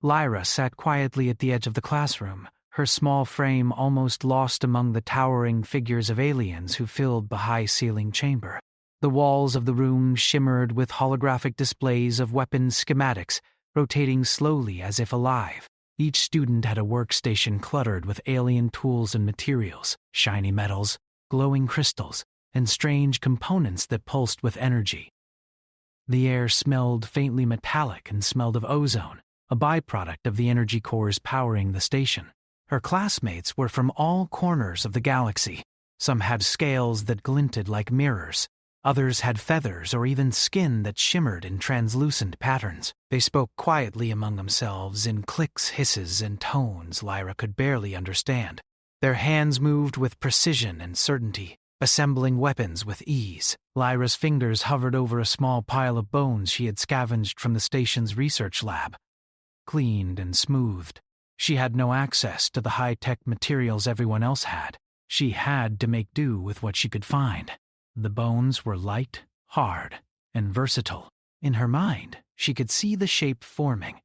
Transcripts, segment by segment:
Lyra sat quietly at the edge of the classroom, her small frame almost lost among the towering figures of aliens who filled the high-ceiling chamber. The walls of the room shimmered with holographic displays of weapons schematics, rotating slowly as if alive. Each student had a workstation cluttered with alien tools and materials, shiny metals, glowing crystals, and strange components that pulsed with energy. The air smelled faintly metallic and smelled of ozone, a byproduct of the energy cores powering the station. Her classmates were from all corners of the galaxy. Some had scales that glinted like mirrors. Others had feathers or even skin that shimmered in translucent patterns. They spoke quietly among themselves in clicks, hisses, and tones Lyra could barely understand. Their hands moved with precision and certainty, assembling weapons with ease. Lyra's fingers hovered over a small pile of bones she had scavenged from the station's research lab. Cleaned and smoothed. She had no access to the high-tech materials everyone else had. She had to make do with what she could find. The bones were light, hard, and versatile. In her mind, she could see the shape forming,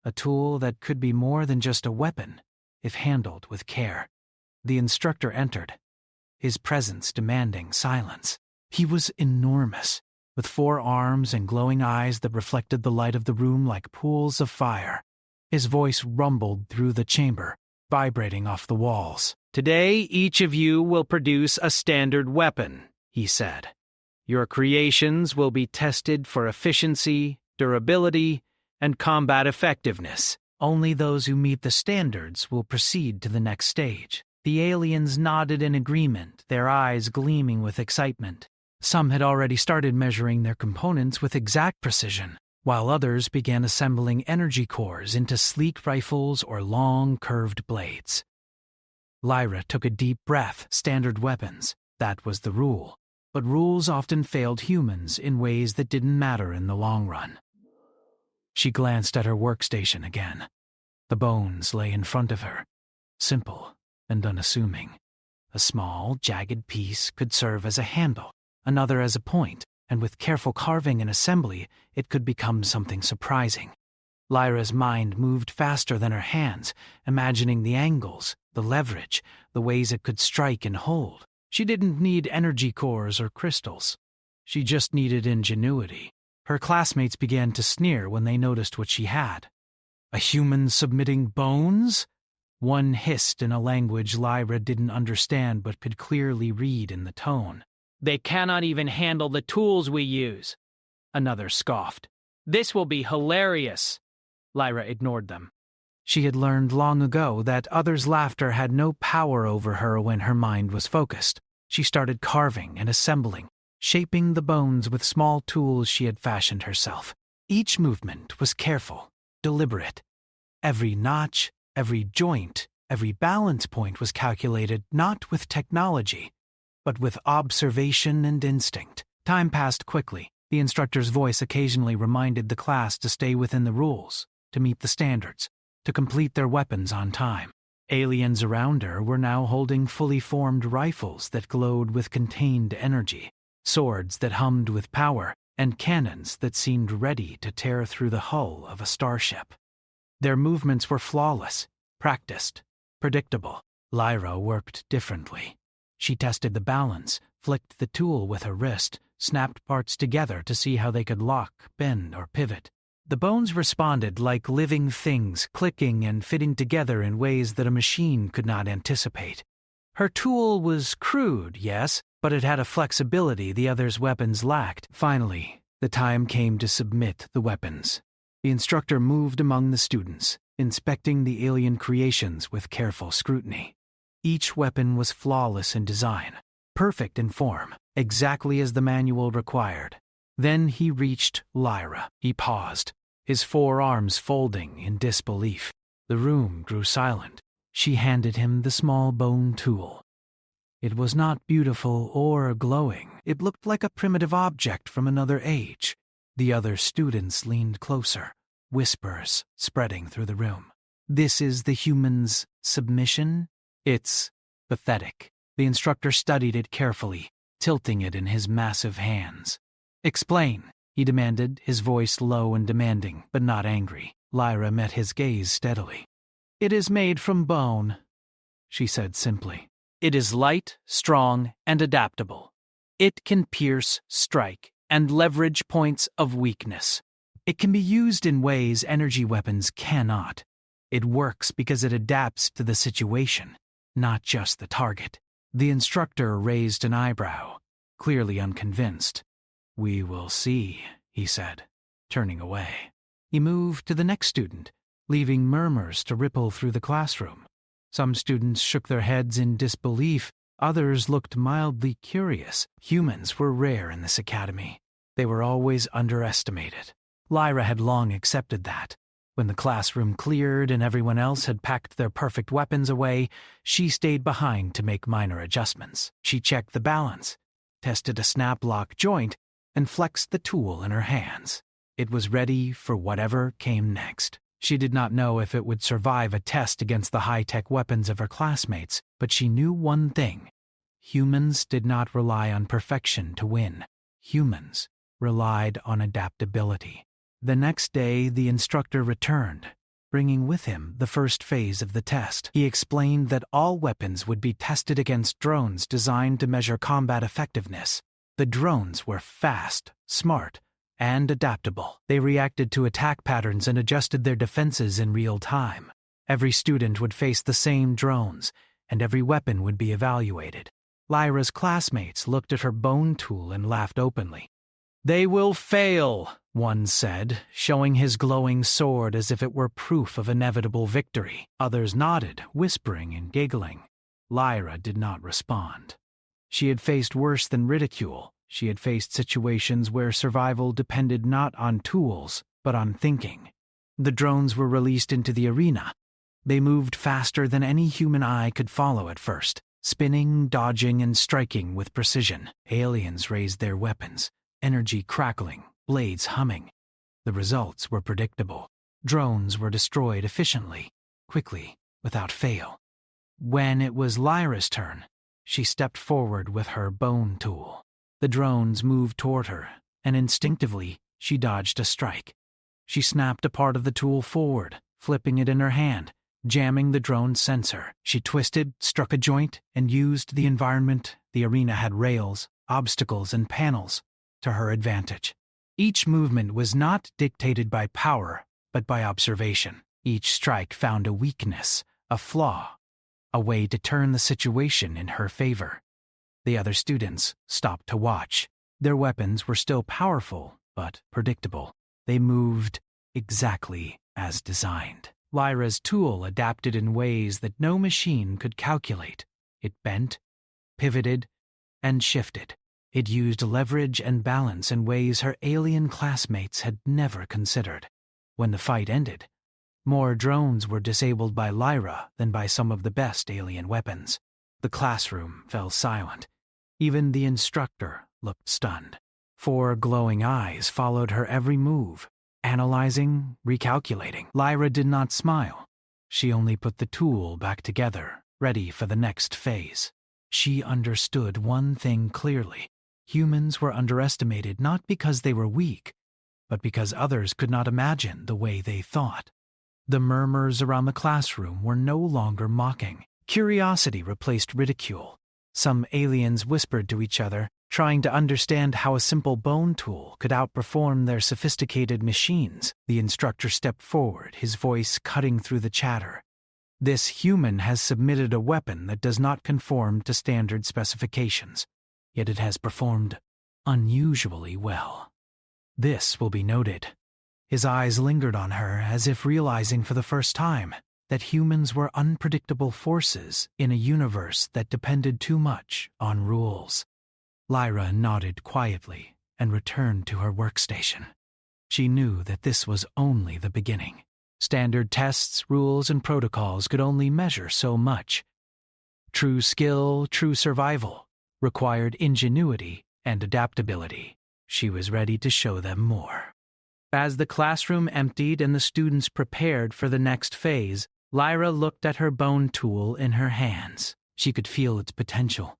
a tool that could be more than just a weapon if handled with care. The instructor entered, his presence demanding silence. He was enormous, with 4 arms and glowing eyes that reflected the light of the room like pools of fire. His voice rumbled through the chamber, vibrating off the walls. "Today, each of you will produce a standard weapon," he said. "Your creations will be tested for efficiency, durability, and combat effectiveness. Only those who meet the standards will proceed to the next stage." The aliens nodded in agreement, their eyes gleaming with excitement. Some had already started measuring their components with exact precision, while others began assembling energy cores into sleek rifles or long, curved blades. Lyra took a deep breath. Standard weapons. That was the rule. But rules often failed humans in ways that didn't matter in the long run. She glanced at her workstation again. The bones lay in front of her, simple and unassuming. A small, jagged piece could serve as a handle, another as a point, and with careful carving and assembly, it could become something surprising. Lyra's mind moved faster than her hands, imagining the angles, the leverage, the ways it could strike and hold. She didn't need energy cores or crystals. She just needed ingenuity. Her classmates began to sneer when they noticed what she had. A human submitting bones? One hissed in a language Lyra didn't understand but could clearly read in the tone. "They cannot even handle the tools we use," another scoffed. "This will be hilarious." Lyra ignored them. She had learned long ago that others' laughter had no power over her when her mind was focused. She started carving and assembling, shaping the bones with small tools she had fashioned herself. Each movement was careful, deliberate. Every notch, every joint, every balance point was calculated not with technology, but with observation and instinct. Time passed quickly. The instructor's voice occasionally reminded the class to stay within the rules, to meet the standards, to complete their weapons on time. Aliens around her were now holding fully formed rifles that glowed with contained energy, swords that hummed with power, and cannons that seemed ready to tear through the hull of a starship. Their movements were flawless, practiced, predictable. Lyra worked differently. She tested the balance, flicked the tool with her wrist, snapped parts together to see how they could lock, bend, or pivot. The bones responded like living things, clicking and fitting together in ways that a machine could not anticipate. Her tool was crude, yes, but it had a flexibility the others' weapons lacked. Finally, the time came to submit the weapons. The instructor moved among the students, inspecting the alien creations with careful scrutiny. Each weapon was flawless in design, perfect in form, exactly as the manual required. Then he reached Lyra. He paused, his 4 arms folding in disbelief. The room grew silent. She handed him the small bone tool. It was not beautiful or glowing. It looked like a primitive object from another age. The other students leaned closer, whispers spreading through the room. "This is the human's submission? It's pathetic." The instructor studied it carefully, tilting it in his massive hands. "Explain," he demanded, his voice low and demanding, but not angry. Lyra met his gaze steadily. "It is made from bone," she said simply. "It is light, strong, and adaptable. It can pierce, strike, and leverage points of weakness. It can be used in ways energy weapons cannot. It works because it adapts to the situation, not just the target." The instructor raised an eyebrow, clearly unconvinced. "We will see," he said, turning away. He moved to the next student, leaving murmurs to ripple through the classroom. Some students shook their heads in disbelief, others looked mildly curious. Humans were rare in this academy. They were always underestimated. Lyra had long accepted that. When the classroom cleared and everyone else had packed their perfect weapons away, she stayed behind to make minor adjustments. She checked the balance, tested a snap-lock joint, and flexed the tool in her hands. It was ready for whatever came next. She did not know if it would survive a test against the high-tech weapons of her classmates, but she knew one thing. Humans did not rely on perfection to win. Humans relied on adaptability. The next day, the instructor returned, bringing with him the first phase of the test. He explained that all weapons would be tested against drones designed to measure combat effectiveness. The drones were fast, smart, and adaptable. They reacted to attack patterns and adjusted their defenses in real time. Every student would face the same drones, and every weapon would be evaluated. Lyra's classmates looked at her bone tool and laughed openly. "They will fail," one said, showing his glowing sword as if it were proof of inevitable victory. Others nodded, whispering and giggling. Lyra did not respond. She had faced worse than ridicule. She had faced situations where survival depended not on tools, but on thinking. The drones were released into the arena. They moved faster than any human eye could follow at first, spinning, dodging, and striking with precision. Aliens raised their weapons, energy crackling, blades humming. The results were predictable. Drones were destroyed efficiently, quickly, without fail. When it was Lyra's turn, she stepped forward with her bone tool. The drones moved toward her, and instinctively, she dodged a strike. She snapped a part of the tool forward, flipping it in her hand, jamming the drone's sensor. She twisted, struck a joint, and used the environment. The arena had rails, obstacles, and panels to her advantage. Each movement was not dictated by power, but by observation. Each strike found a weakness, a flaw, a way to turn the situation in her favor. The other students stopped to watch. Their weapons were still powerful, but predictable. They moved exactly as designed. Lyra's tool adapted in ways that no machine could calculate. It bent, pivoted, and shifted. It used leverage and balance in ways her alien classmates had never considered. When the fight ended, more drones were disabled by Lyra than by some of the best alien weapons. The classroom fell silent. Even the instructor looked stunned. 4 glowing eyes followed her every move, analyzing, recalculating. Lyra did not smile. She only put the tool back together, ready for the next phase. She understood one thing clearly. Humans were underestimated not because they were weak, but because others could not imagine the way they thought. The murmurs around the classroom were no longer mocking. Curiosity replaced ridicule. Some aliens whispered to each other, trying to understand how a simple bone tool could outperform their sophisticated machines. The instructor stepped forward, his voice cutting through the chatter. "This human has submitted a weapon that does not conform to standard specifications, yet it has performed unusually well. This will be noted." His eyes lingered on her as if realizing for the first time that humans were unpredictable forces in a universe that depended too much on rules. Lyra nodded quietly and returned to her workstation. She knew that this was only the beginning. Standard tests, rules, and protocols could only measure so much. True skill, true survival, required ingenuity and adaptability. She was ready to show them more. As the classroom emptied and the students prepared for the next phase, Lyra looked at her bone tool in her hands. She could feel its potential.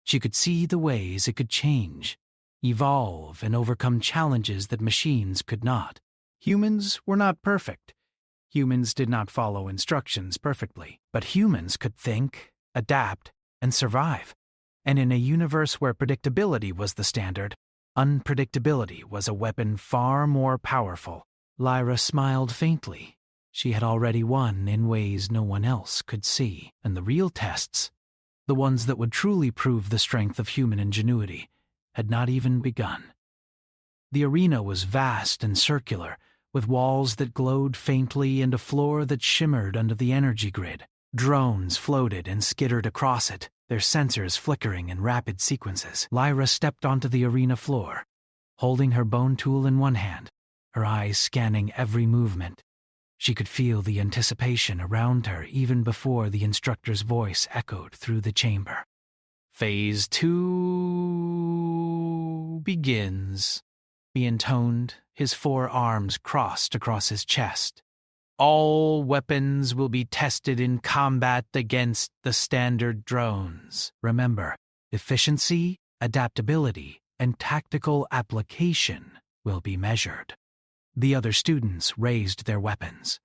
She could see the ways it could change, evolve, and overcome challenges that machines could not. Humans were not perfect, Humans did not follow instructions perfectly, but humans could think, adapt, and survive. And in a universe where predictability was the standard, unpredictability was a weapon far more powerful. Lyra smiled faintly. She had already won in ways no one else could see, and the real tests, the ones that would truly prove the strength of human ingenuity, had not even begun. The arena was vast and circular, with walls that glowed faintly and a floor that shimmered under the energy grid. Drones floated and skittered across it, their sensors flickering in rapid sequences. Lyra stepped onto the arena floor, holding her bone tool in one hand, her eyes scanning every movement. She could feel the anticipation around her even before the instructor's voice echoed through the chamber. "Phase 2 begins," he intoned, his forearms crossed across his chest. "All weapons will be tested in combat against the standard drones. Remember, efficiency, adaptability, and tactical application will be measured." The other students raised their weapons.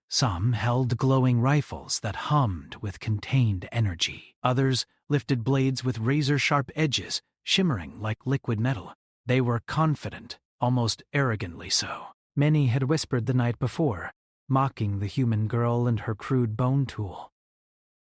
Some held glowing rifles that hummed with contained energy. Others lifted blades with razor-sharp edges, shimmering like liquid metal. They were confident, almost arrogantly so. Many had whispered the night before, mocking the human girl and her crude bone tool.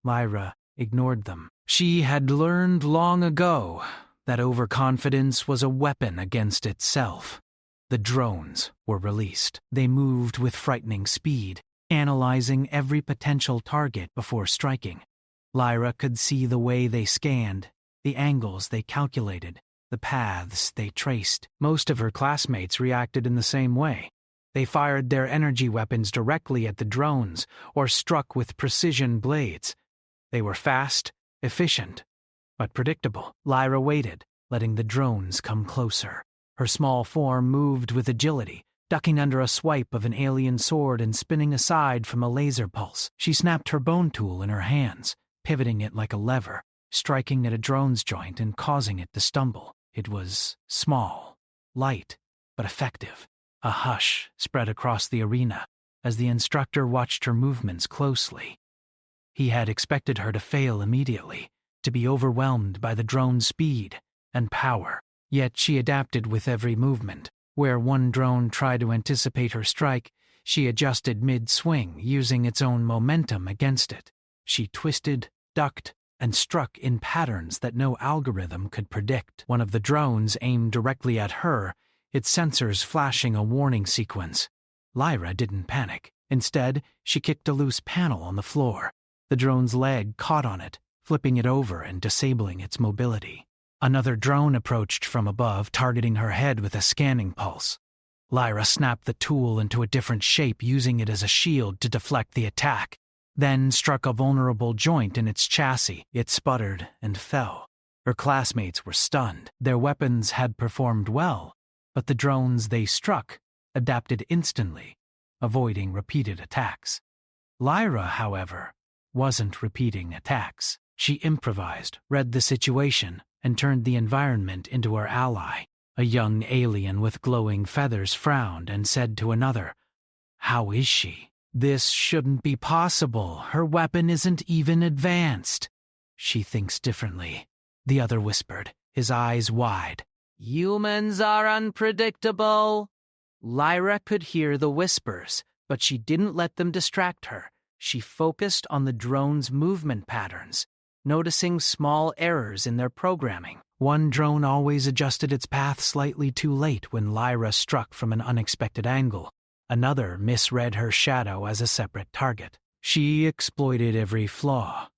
Lyra ignored them. She had learned long ago that overconfidence was a weapon against itself. The drones were released. They moved with frightening speed, analyzing every potential target before striking. Lyra could see the way they scanned, the angles they calculated, the paths they traced. Most of her classmates reacted in the same way. They fired their energy weapons directly at the drones or struck with precision blades. They were fast, efficient, but predictable. Lyra waited, letting the drones come closer. Her small form moved with agility, ducking under a swipe of an alien sword and spinning aside from a laser pulse. She snapped her bone tool in her hands, pivoting it like a lever, striking at a drone's joint and causing it to stumble. It was small, light, but effective. A hush spread across the arena as the instructor watched her movements closely. He had expected her to fail immediately, to be overwhelmed by the drone's speed and power. Yet she adapted with every movement. Where one drone tried to anticipate her strike, she adjusted mid-swing, using its own momentum against it. She twisted, ducked, and struck in patterns that no algorithm could predict. One of the drones aimed directly at her, its sensors flashing a warning sequence. Lyra didn't panic. Instead, she kicked a loose panel on the floor. The drone's leg caught on it, flipping it over and disabling its mobility. Another drone approached from above, targeting her head with a scanning pulse. Lyra snapped the tool into a different shape, using it as a shield to deflect the attack, then struck a vulnerable joint in its chassis. It sputtered and fell. Her classmates were stunned. Their weapons had performed well, but the drones they struck adapted instantly, avoiding repeated attacks. Lyra, however, wasn't repeating attacks. She improvised, read the situation, and turned the environment into her ally. A young alien with glowing feathers frowned and said to another, "How is she?" "This shouldn't be possible. Her weapon isn't even advanced." "She thinks differently," the other whispered, his eyes wide. "Humans are unpredictable." Lyra could hear the whispers, but she didn't let them distract her. She focused on the drone's movement patterns, noticing small errors in their programming. One drone always adjusted its path slightly too late when Lyra struck from an unexpected angle. Another misread her shadow as a separate target. She exploited every flaw.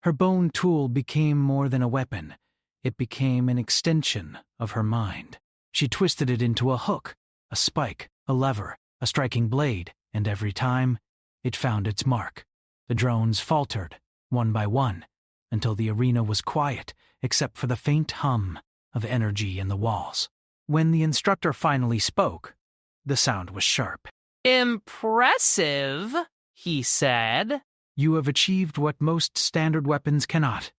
Her bone tool became more than a weapon. It became an extension of her mind. She twisted it into a hook, a spike, a lever, a striking blade, and every time, it found its mark. The drones faltered, one by one, until the arena was quiet except for the faint hum of energy in the walls. When the instructor finally spoke, the sound was sharp. "Impressive," he said. "You have achieved what most standard weapons cannot: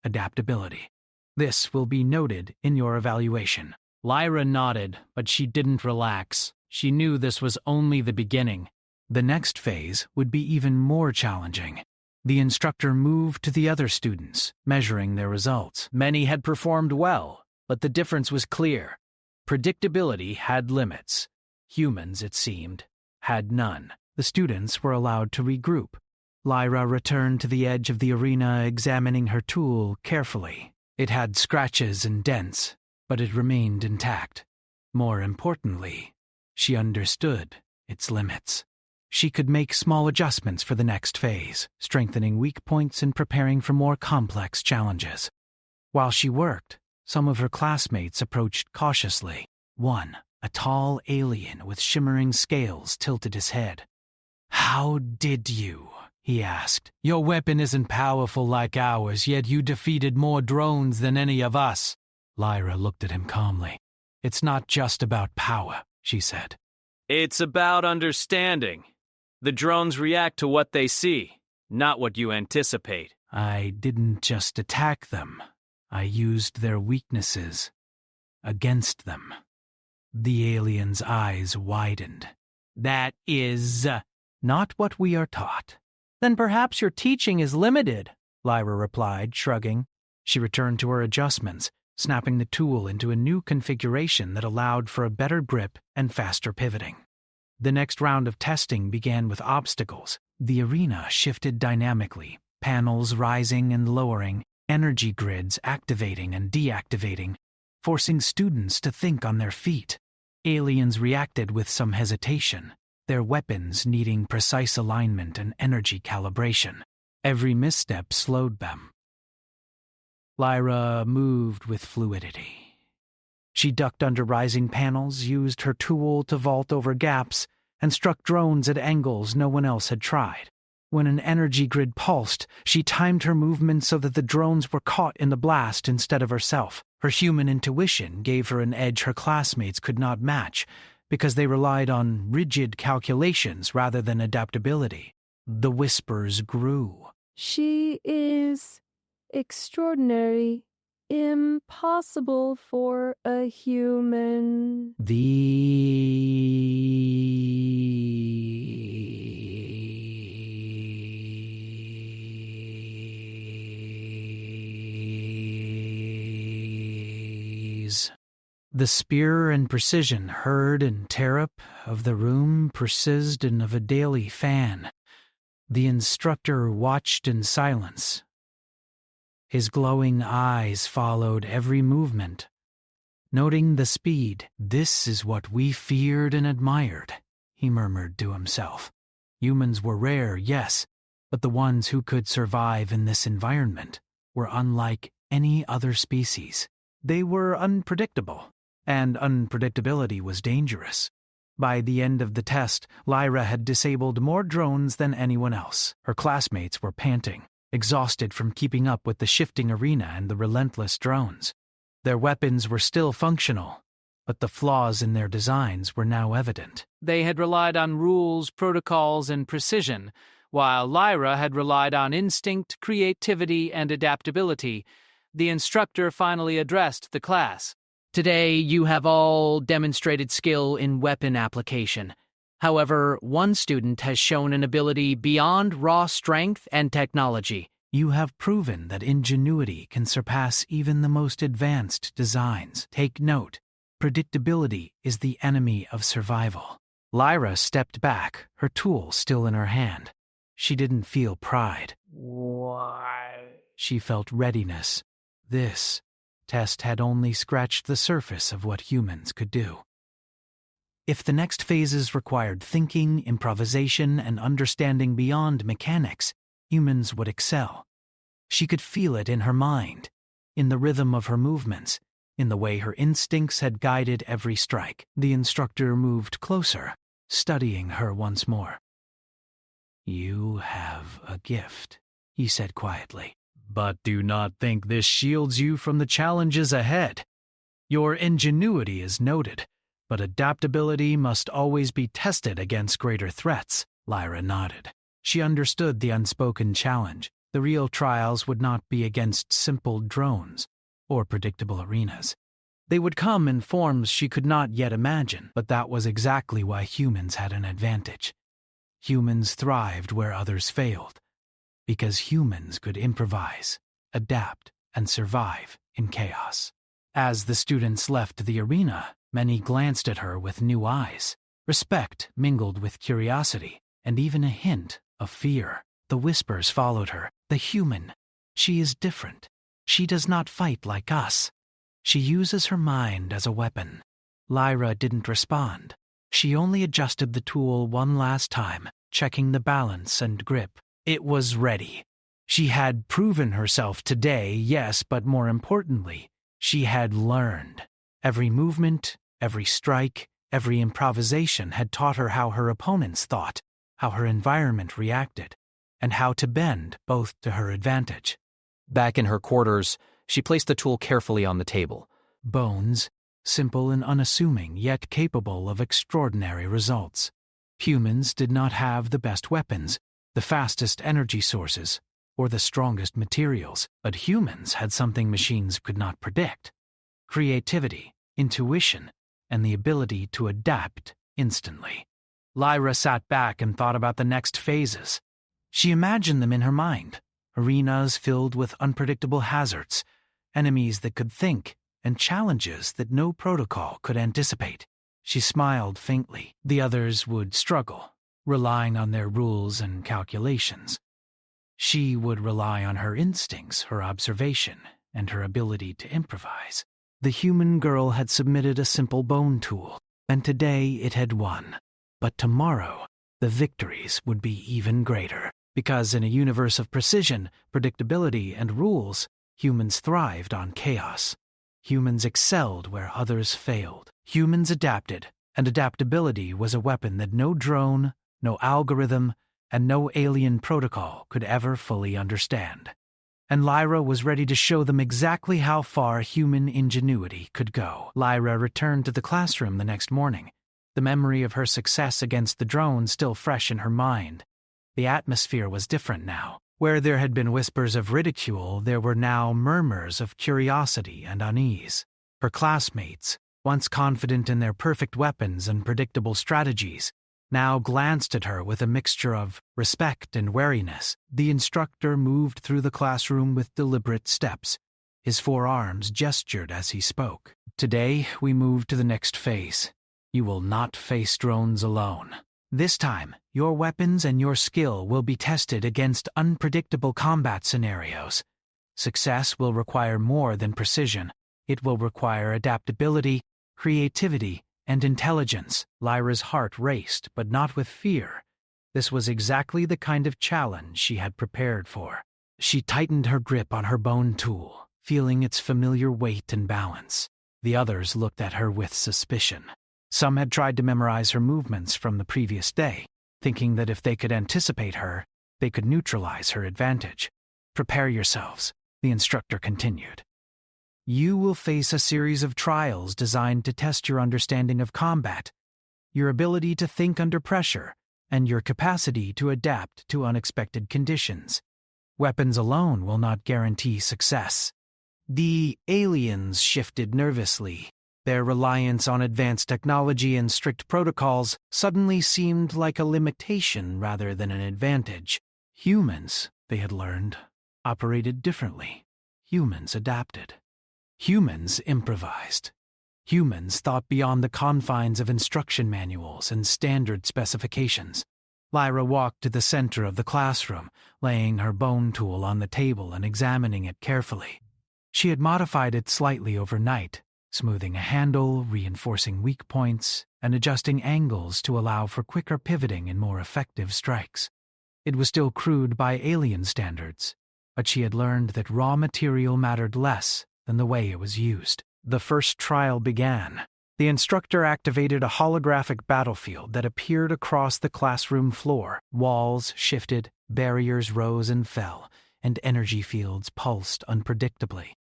adaptability. This will be noted in your evaluation." Lyra nodded, but she didn't relax. She knew this was only the beginning. The next phase would be even more challenging. The instructor moved to the other students, measuring their results. Many had performed well, but the difference was clear. Predictability had limits. Humans, it seemed, had none. The students were allowed to regroup. Lyra returned to the edge of the arena, examining her tool carefully. It had scratches and dents, but it remained intact. More importantly, she understood its limits. She could make small adjustments for the next phase, strengthening weak points and preparing for more complex challenges. While she worked, some of her classmates approached cautiously. One, a tall alien with shimmering scales, tilted his head. "How did you?" he asked. "Your weapon isn't powerful like ours, yet you defeated more drones than any of us." Lyra looked at him calmly. "It's not just about power," she said. "It's about understanding. The drones react to what they see, not what you anticipate." "I didn't just attack them. I used their weaknesses against them." The alien's eyes widened. "That is not what we are taught." "Then perhaps your teaching is limited," Lyra replied, shrugging. She returned to her adjustments, snapping the tool into a new configuration that allowed for a better grip and faster pivoting. The next round of testing began with obstacles. The arena shifted dynamically, panels rising and lowering, energy grids activating and deactivating, forcing students to think on their feet. Aliens reacted with some hesitation, their weapons needing precise alignment and energy calibration. Every misstep slowed them. Lyra moved with fluidity. She ducked under rising panels, used her tool to vault over gaps, and struck drones at angles no one else had tried. When an energy grid pulsed, she timed her movements so that the drones were caught in the blast instead of herself. Her human intuition gave her an edge her classmates could not match, because they relied on rigid calculations rather than adaptability. The whispers grew. "She is extraordinary. Impossible for a human." The spear and precision heard and tear up of the room precision of a daily fan. The instructor watched in silence. His glowing eyes followed every movement. Noting the speed, "This is what we feared and admired," he murmured to himself. Humans were rare, yes, but the ones who could survive in this environment were unlike any other species. They were unpredictable, and unpredictability was dangerous. By the end of the test, Lyra had disabled more drones than anyone else. Her classmates were panting, exhausted from keeping up with the shifting arena and the relentless drones. Their weapons were still functional, but the flaws in their designs were now evident. They had relied on rules, protocols, and precision, while Lyra had relied on instinct, creativity, and adaptability. The instructor finally addressed the class. "Today, you have all demonstrated skill in weapon application. However, one student has shown an ability beyond raw strength and technology. You have proven that ingenuity can surpass even the most advanced designs. Take note, predictability is the enemy of survival." Lyra stepped back, her tool still in her hand. She didn't feel pride. Why? She felt readiness. This test had only scratched the surface of what humans could do. If the next phases required thinking, improvisation, and understanding beyond mechanics, humans would excel. She could feel it in her mind, in the rhythm of her movements, in the way her instincts had guided every strike. The instructor moved closer, studying her once more. "You have a gift," he said quietly. "But do not think this shields you from the challenges ahead. Your ingenuity is noted, but adaptability must always be tested against greater threats." Lyra nodded. She understood the unspoken challenge. The real trials would not be against simple drones or predictable arenas. They would come in forms she could not yet imagine, but that was exactly why humans had an advantage. Humans thrived where others failed, because humans could improvise, adapt, and survive in chaos. As the students left the arena, many glanced at her with new eyes. Respect mingled with curiosity, and even a hint of fear. The whispers followed her. The human. She is different. She does not fight like us. She uses her mind as a weapon. Lyra didn't respond. She only adjusted the tool one last time, checking the balance and grip. It was ready. She had proven herself today, yes, but more importantly, she had learned. Every movement, every strike, every improvisation had taught her how her opponents thought, how her environment reacted, and how to bend both to her advantage. Back in her quarters, she placed the tool carefully on the table. Bones, simple and unassuming, yet capable of extraordinary results. Humans did not have the best weapons, the fastest energy sources, or the strongest materials, but humans had something machines could not predict: creativity, intuition, and the ability to adapt instantly. Lyra sat back and thought about the next phases. She imagined them in her mind, arenas filled with unpredictable hazards, enemies that could think, and challenges that no protocol could anticipate. She smiled faintly. The others would struggle, relying on their rules and calculations. She would rely on her instincts, her observation, and her ability to improvise. The human girl had submitted a simple bone tool, and today it had won. But tomorrow, the victories would be even greater, because in a universe of precision, predictability, and rules, humans thrived on chaos. Humans excelled where others failed. Humans adapted, and adaptability was a weapon that no drone, no algorithm, and no alien protocol could ever fully understand. And Lyra was ready to show them exactly how far human ingenuity could go. Lyra returned to the classroom the next morning, the memory of her success against the drone still fresh in her mind. The atmosphere was different now. Where there had been whispers of ridicule, there were now murmurs of curiosity and unease. Her classmates, once confident in their perfect weapons and predictable strategies, now glanced at her with a mixture of respect and wariness. The instructor moved through the classroom with deliberate steps. His forearms gestured as he spoke. Today, we move to the next phase. You will not face drones alone. This time, your weapons and your skill will be tested against unpredictable combat scenarios. Success will require more than precision. It will require adaptability, creativity, and intelligence. Lyra's heart raced, but not with fear. This was exactly the kind of challenge she had prepared for. She tightened her grip on her bone tool, feeling its familiar weight and balance. The others looked at her with suspicion. Some had tried to memorize her movements from the previous day, thinking that if they could anticipate her, they could neutralize her advantage. Prepare yourselves, the instructor continued. You will face a series of trials designed to test your understanding of combat, your ability to think under pressure, and your capacity to adapt to unexpected conditions. Weapons alone will not guarantee success. The aliens shifted nervously. Their reliance on advanced technology and strict protocols suddenly seemed like a limitation rather than an advantage. Humans, they had learned, operated differently. Humans adapted. Humans improvised. Humans thought beyond the confines of instruction manuals and standard specifications. Lyra walked to the center of the classroom, laying her bone tool on the table and examining it carefully. She had modified it slightly overnight, smoothing a handle, reinforcing weak points, and adjusting angles to allow for quicker pivoting and more effective strikes. It was still crude by alien standards, but she had learned that raw material mattered less than the way it was used. The first trial began. The instructor activated a holographic battlefield that appeared across the classroom floor. Walls shifted, barriers rose and fell, and energy fields pulsed unpredictably.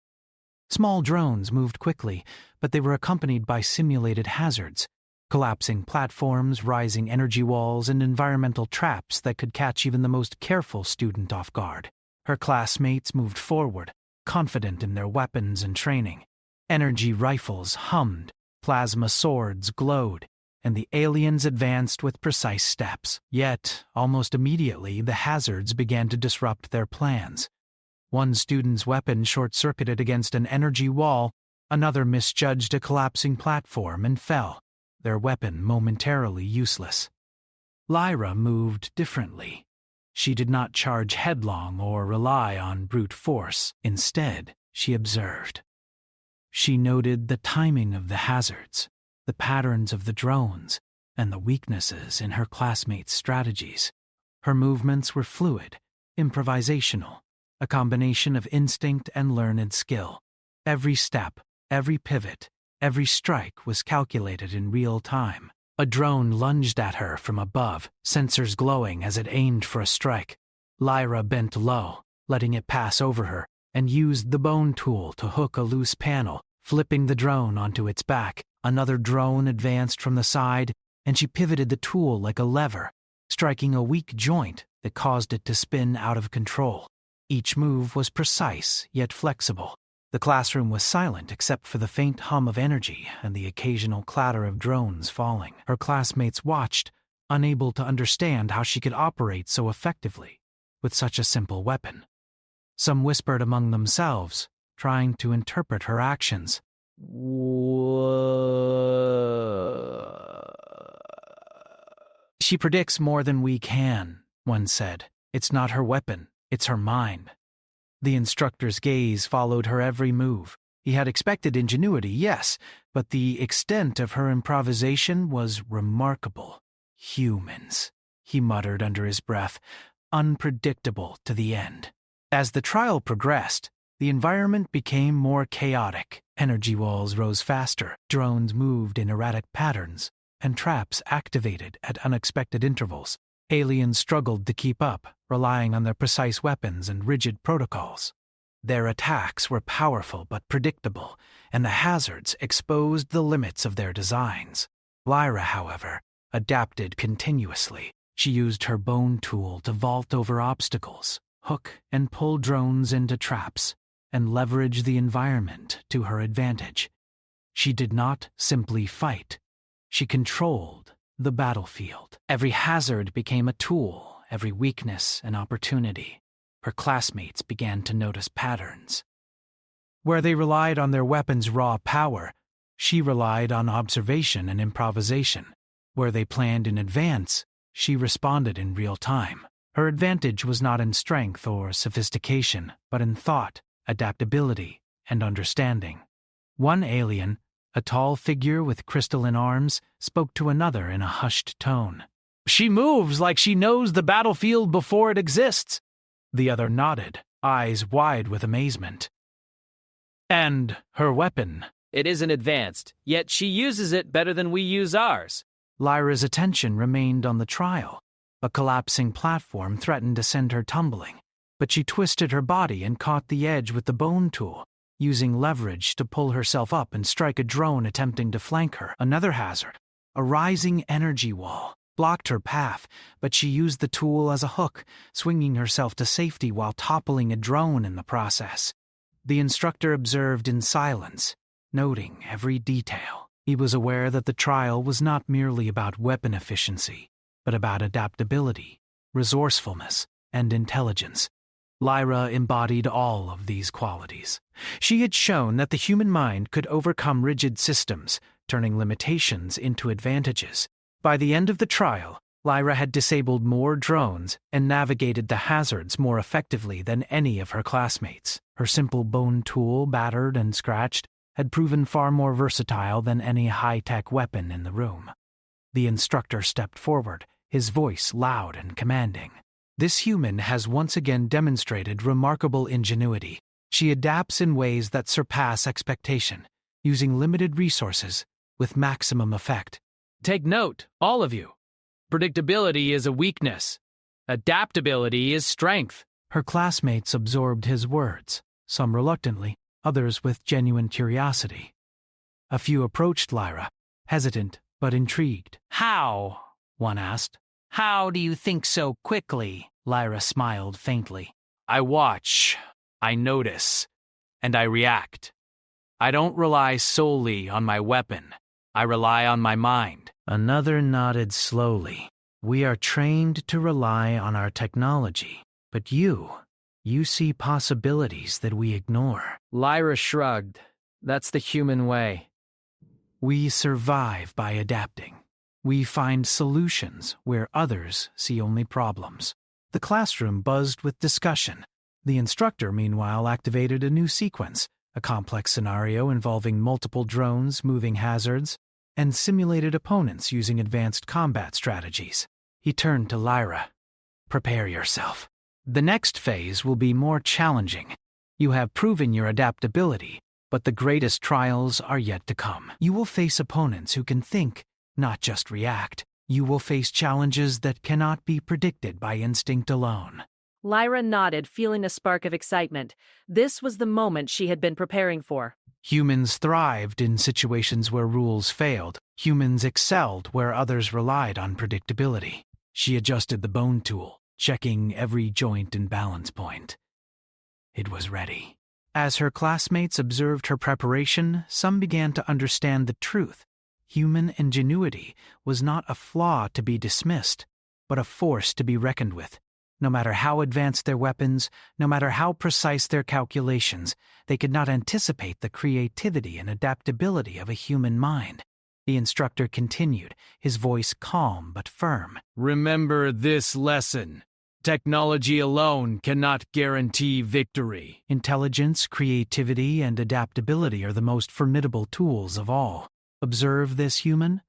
Small drones moved quickly, but they were accompanied by simulated hazards, collapsing platforms, rising energy walls, and environmental traps that could catch even the most careful student off guard. Her classmates moved forward, confident in their weapons and training. Energy rifles hummed, plasma swords glowed, and the aliens advanced with precise steps. Yet, almost immediately, the hazards began to disrupt their plans. One student's weapon short-circuited against an energy wall, another misjudged a collapsing platform and fell, their weapon momentarily useless. Lyra moved differently. She did not charge headlong or rely on brute force. Instead, she observed. She noted the timing of the hazards, the patterns of the drones, and the weaknesses in her classmates' strategies. Her movements were fluid, improvisational, a combination of instinct and learned skill. Every step, every pivot, every strike was calculated in real time. A drone lunged at her from above, sensors glowing as it aimed for a strike. Lyra bent low, letting it pass over her, and used the bone tool to hook a loose panel, flipping the drone onto its back. Another drone advanced from the side, and she pivoted the tool like a lever, striking a weak joint that caused it to spin out of control. Each move was precise yet flexible. The classroom was silent except for the faint hum of energy and the occasional clatter of drones falling. Her classmates watched, unable to understand how she could operate so effectively with such a simple weapon. Some whispered among themselves, trying to interpret her actions. She predicts more than we can, one said. It's not her weapon, it's her mind. The instructor's gaze followed her every move. He had expected ingenuity, yes, but the extent of her improvisation was remarkable. Humans, he muttered under his breath, unpredictable to the end. As the trial progressed, the environment became more chaotic. Energy walls rose faster, drones moved in erratic patterns, and traps activated at unexpected intervals. Aliens struggled to keep up, relying on their precise weapons and rigid protocols. Their attacks were powerful but predictable, and the hazards exposed the limits of their designs. Lyra, however, adapted continuously. She used her bone tool to vault over obstacles, hook and pull drones into traps, and leverage the environment to her advantage. She did not simply fight. She controlled the battlefield. Every hazard became a tool, every weakness an opportunity. Her classmates began to notice patterns. Where they relied on their weapons' raw power, she relied on observation and improvisation. Where they planned in advance, she responded in real time. Her advantage was not in strength or sophistication, but in thought, adaptability, and understanding. One alien, a tall figure with crystalline arms, spoke to another in a hushed tone. "She moves like she knows the battlefield before it exists." The other nodded, eyes wide with amazement. "And her weapon?" "It isn't advanced, yet she uses it better than we use ours." Lyra's attention remained on the trial. A collapsing platform threatened to send her tumbling, but she twisted her body and caught the edge with the bone tool, using leverage to pull herself up and strike a drone attempting to flank her. Another hazard, a rising energy wall, blocked her path, but she used the tool as a hook, swinging herself to safety while toppling a drone in the process. The instructor observed in silence, noting every detail. He was aware that the trial was not merely about weapon efficiency, but about adaptability, resourcefulness, and intelligence. Lyra embodied all of these qualities. She had shown that the human mind could overcome rigid systems, turning limitations into advantages. By the end of the trial, Lyra had disabled more drones and navigated the hazards more effectively than any of her classmates. Her simple bone tool, battered and scratched, had proven far more versatile than any high-tech weapon in the room. The instructor stepped forward, his voice loud and commanding. "This human has once again demonstrated remarkable ingenuity. She adapts in ways that surpass expectation, using limited resources with maximum effect." Take note, all of you. Predictability is a weakness. Adaptability is strength. Her classmates absorbed his words, some reluctantly, others with genuine curiosity. A few approached Lyra, hesitant but intrigued. "How?" one asked. "How do you think so quickly?" Lyra smiled faintly. I watch, I notice, and I react. I don't rely solely on my weapon. I rely on my mind. Another nodded slowly. We are trained to rely on our technology, but you see possibilities that we ignore. Lyra shrugged. That's the human way. We survive by adapting. We find solutions where others see only problems. The classroom buzzed with discussion. The instructor, meanwhile, activated a new sequence, a complex scenario involving multiple drones, moving hazards, and simulated opponents using advanced combat strategies. He turned to Lyra. Prepare yourself. The next phase will be more challenging. You have proven your adaptability, but the greatest trials are yet to come. You will face opponents who can think, not just react. You will face challenges that cannot be predicted by instinct alone. Lyra nodded, feeling a spark of excitement. This was the moment she had been preparing for. Humans thrived in situations where rules failed. Humans excelled where others relied on predictability. She adjusted the bone tool, checking every joint and balance point. It was ready. As her classmates observed her preparation, some began to understand the truth. Human ingenuity was not a flaw to be dismissed, but a force to be reckoned with. No matter how advanced their weapons, no matter how precise their calculations, they could not anticipate the creativity and adaptability of a human mind. The instructor continued, his voice calm but firm. Remember this lesson. Technology alone cannot guarantee victory. Intelligence, creativity, and adaptability are the most formidable tools of all. Observe this human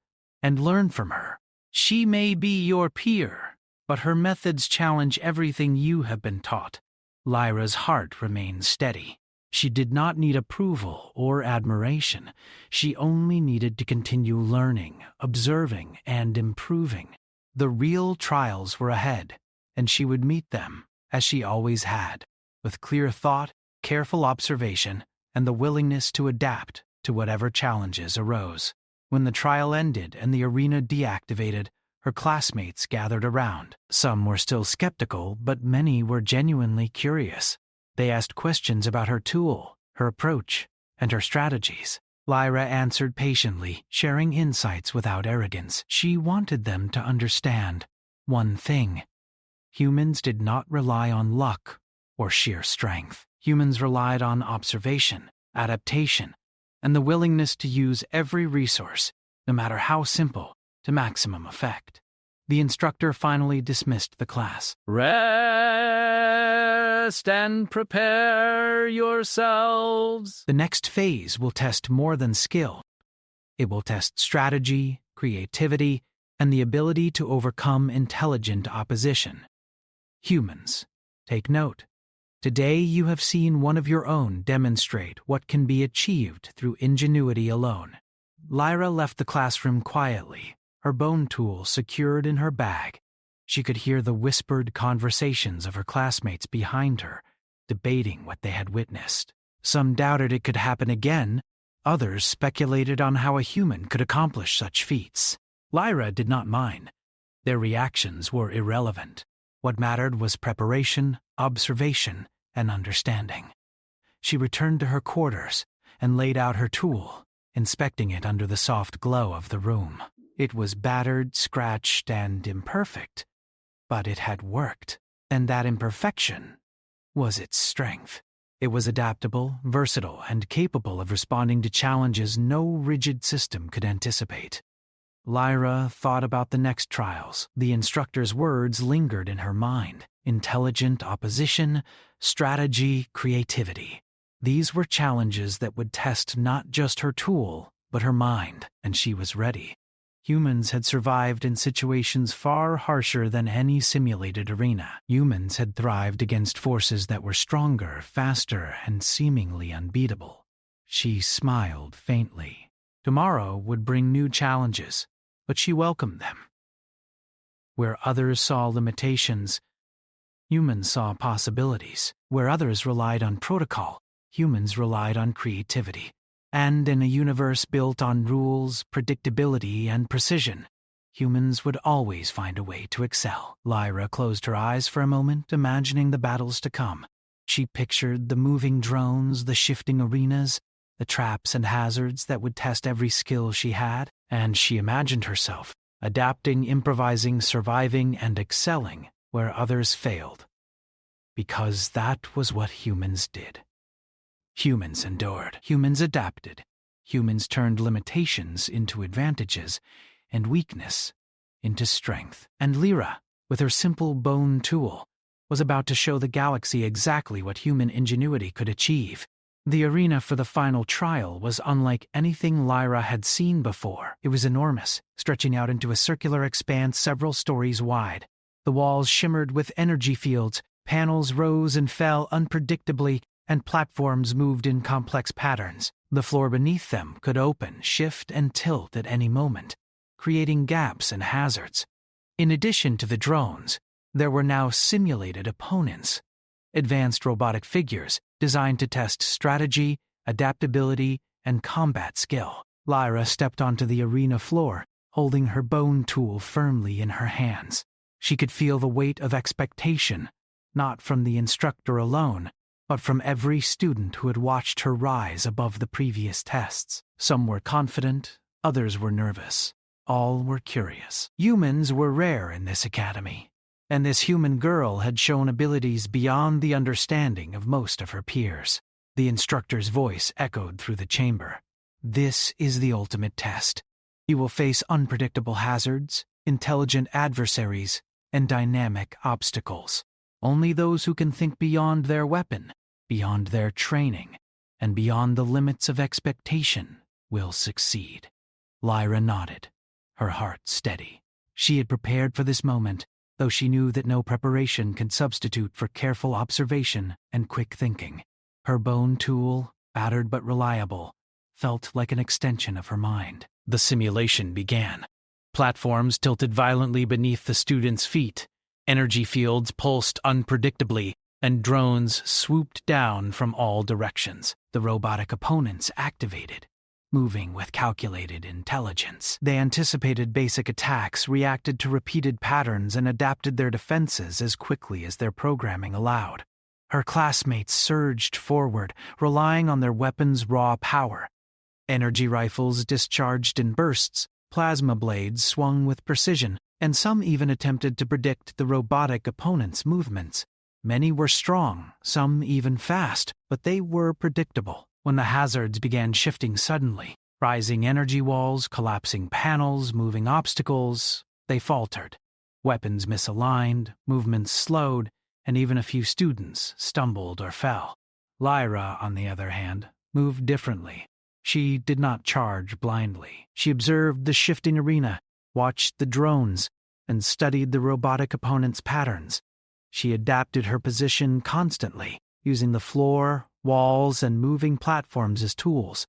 and learn from her. She may be your peer, but her methods challenge everything you have been taught. Lyra's heart remained steady. She did not need approval or admiration. She only needed to continue learning, observing, and improving. The real trials were ahead, and she would meet them, as she always had, with clear thought, careful observation, and the willingness to adapt to whatever challenges arose. When the trial ended and the arena deactivated, her classmates gathered around. Some were still skeptical, but many were genuinely curious. They asked questions about her tool, her approach, and her strategies. Lyra answered patiently, sharing insights without arrogance. She wanted them to understand one thing. Humans did not rely on luck or sheer strength. Humans relied on observation, adaptation, and the willingness to use every resource, no matter how simple, to maximum effect. The instructor finally dismissed the class. Rest and prepare yourselves. The next phase will test more than skill. It will test strategy, creativity, and the ability to overcome intelligent opposition. Humans, take note. Today you have seen one of your own demonstrate what can be achieved through ingenuity alone. Lyra left the classroom quietly, her bone tool secured in her bag. She could hear the whispered conversations of her classmates behind her, debating what they had witnessed. Some doubted it could happen again. Others speculated on how a human could accomplish such feats. Lyra did not mind. Their reactions were irrelevant. What mattered was preparation, observation, and understanding. She returned to her quarters and laid out her tool, inspecting it under the soft glow of the room. It was battered, scratched, and imperfect, but it had worked, and that imperfection was its strength. It was adaptable, versatile, and capable of responding to challenges no rigid system could anticipate. Lyra thought about the next trials. The instructor's words lingered in her mind. Intelligent opposition, strategy, creativity. These were challenges that would test not just her tool, but her mind, and she was ready. Humans had survived in situations far harsher than any simulated arena. Humans had thrived against forces that were stronger, faster, and seemingly unbeatable. She smiled faintly. Tomorrow would bring new challenges, but she welcomed them. Where others saw limitations, humans saw possibilities. Where others relied on protocol, humans relied on creativity. And in a universe built on rules, predictability, and precision, humans would always find a way to excel. Lyra closed her eyes for a moment, imagining the battles to come. She pictured the moving drones, the shifting arenas, the traps and hazards that would test every skill she had, and she imagined herself adapting, improvising, surviving, and excelling where others failed. Because that was what humans did. Humans endured, humans adapted, humans turned limitations into advantages, and weakness into strength. And Lyra, with her simple bone tool, was about to show the galaxy exactly what human ingenuity could achieve. The arena for the final trial was unlike anything Lyra had seen before. It was enormous, stretching out into a circular expanse several stories wide. The walls shimmered with energy fields, panels rose and fell unpredictably, and platforms moved in complex patterns. The floor beneath them could open, shift, and tilt at any moment, creating gaps and hazards. In addition to the drones, there were now simulated opponents, advanced robotic figures designed to test strategy, adaptability, and combat skill. Lyra stepped onto the arena floor, holding her bone tool firmly in her hands. She could feel the weight of expectation, not from the instructor alone, but from every student who had watched her rise above the previous tests. Some were confident, others were nervous. All were curious. Humans were rare in this academy, and this human girl had shown abilities beyond the understanding of most of her peers. The instructor's voice echoed through the chamber. This is the ultimate test. You will face unpredictable hazards, intelligent adversaries, and dynamic obstacles. Only those who can think beyond their weapon, beyond their training, and beyond the limits of expectation will succeed. Lyra nodded, her heart steady. She had prepared for this moment, though she knew that no preparation could substitute for careful observation and quick thinking. Her bone tool, battered but reliable, felt like an extension of her mind. The simulation began. Platforms tilted violently beneath the students' feet, energy fields pulsed unpredictably, and drones swooped down from all directions. The robotic opponents activated, moving with calculated intelligence. They anticipated basic attacks, reacted to repeated patterns, and adapted their defenses as quickly as their programming allowed. Her classmates surged forward, relying on their weapons' raw power. Energy rifles discharged in bursts, plasma blades swung with precision, and some even attempted to predict the robotic opponent's movements. Many were strong, some even fast, but they were predictable. When the hazards began shifting suddenly, rising energy walls, collapsing panels, moving obstacles, they faltered. Weapons misaligned, movements slowed, and even a few students stumbled or fell. Lyra, on the other hand, moved differently. She did not charge blindly. She observed the shifting arena, watched the drones, and studied the robotic opponent's patterns. She adapted her position constantly, using the floor, walls, and moving platforms as tools.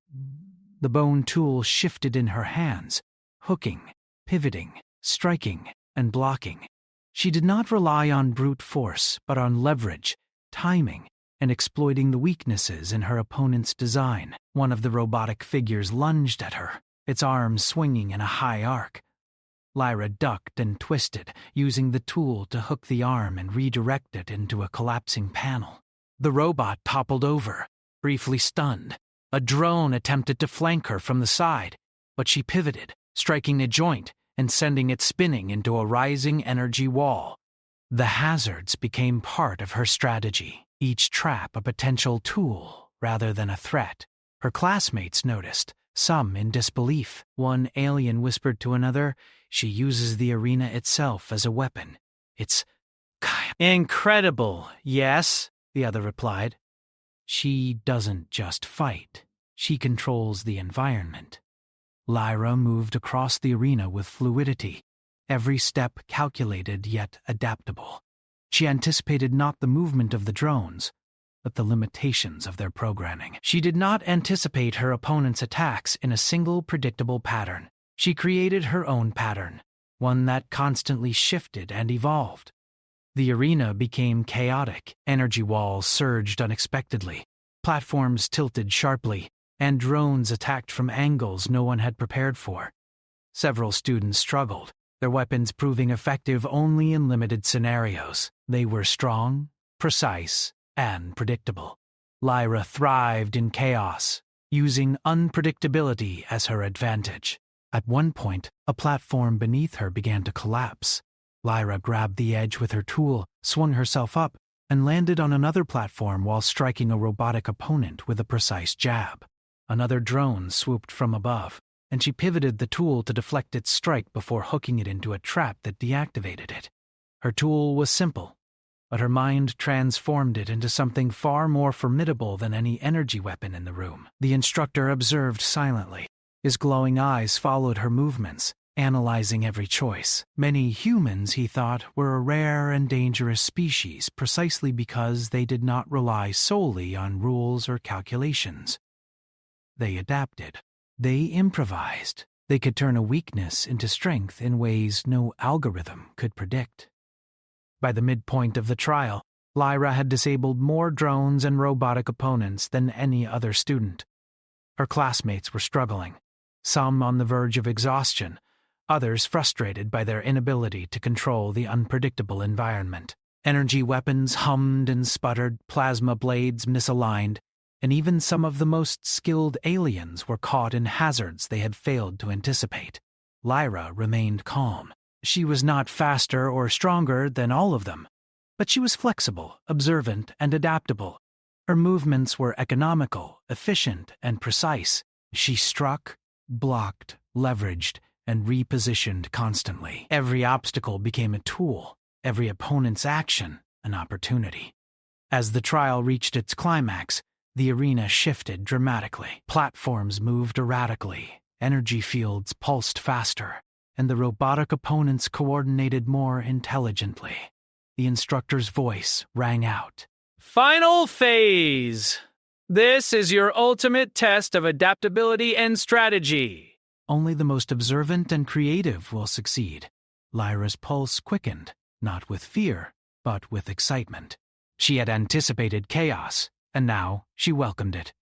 The bone tool shifted in her hands, hooking, pivoting, striking, and blocking. She did not rely on brute force, but on leverage, timing, and exploiting the weaknesses in her opponent's design. One of the robotic figures lunged at her, its arms swinging in a high arc. Lyra ducked and twisted, using the tool to hook the arm and redirect it into a collapsing panel. The robot toppled over, briefly stunned. A drone attempted to flank her from the side, but she pivoted, striking a joint and sending it spinning into a rising energy wall. The hazards became part of her strategy, each trap a potential tool rather than a threat. Her classmates noticed, some in disbelief. One alien whispered to another, "She uses the arena itself as a weapon. It's incredible, yes?" the other replied. "She doesn't just fight. She controls the environment." Lyra moved across the arena with fluidity, every step calculated yet adaptable. She anticipated not the movement of the drones, but the limitations of their programming. She did not anticipate her opponent's attacks in a single predictable pattern. She created her own pattern, one that constantly shifted and evolved. The arena became chaotic. Energy walls surged unexpectedly. Platforms tilted sharply, and drones attacked from angles no one had prepared for. Several students struggled, their weapons proving effective only in limited scenarios. They were strong, precise, and predictable. Lyra thrived in chaos, using unpredictability as her advantage. At one point, a platform beneath her began to collapse. Lyra grabbed the edge with her tool, swung herself up, and landed on another platform while striking a robotic opponent with a precise jab. Another drone swooped from above, and she pivoted the tool to deflect its strike before hooking it into a trap that deactivated it. Her tool was simple, but her mind transformed it into something far more formidable than any energy weapon in the room. The instructor observed silently. His glowing eyes followed her movements, analyzing every choice. Many humans, he thought, were a rare and dangerous species precisely because they did not rely solely on rules or calculations. They adapted. They improvised. They could turn a weakness into strength in ways no algorithm could predict. By the midpoint of the trial, Lyra had disabled more drones and robotic opponents than any other student. Her classmates were struggling, some on the verge of exhaustion, others frustrated by their inability to control the unpredictable environment. Energy weapons hummed and sputtered, plasma blades misaligned, and even some of the most skilled aliens were caught in hazards they had failed to anticipate. Lyra remained calm. She was not faster or stronger than all of them, but she was flexible, observant, and adaptable. Her movements were economical, efficient, and precise. She struck, blocked, leveraged, and repositioned constantly. Every obstacle became a tool, every opponent's action an opportunity. As the trial reached its climax, the arena shifted dramatically. Platforms moved erratically, energy fields pulsed faster, and the robotic opponents coordinated more intelligently. The instructor's voice rang out. Final phase. This is your ultimate test of adaptability and strategy. Only the most observant and creative will succeed. Lyra's pulse quickened, not with fear, but with excitement. She had anticipated chaos, and now she welcomed it.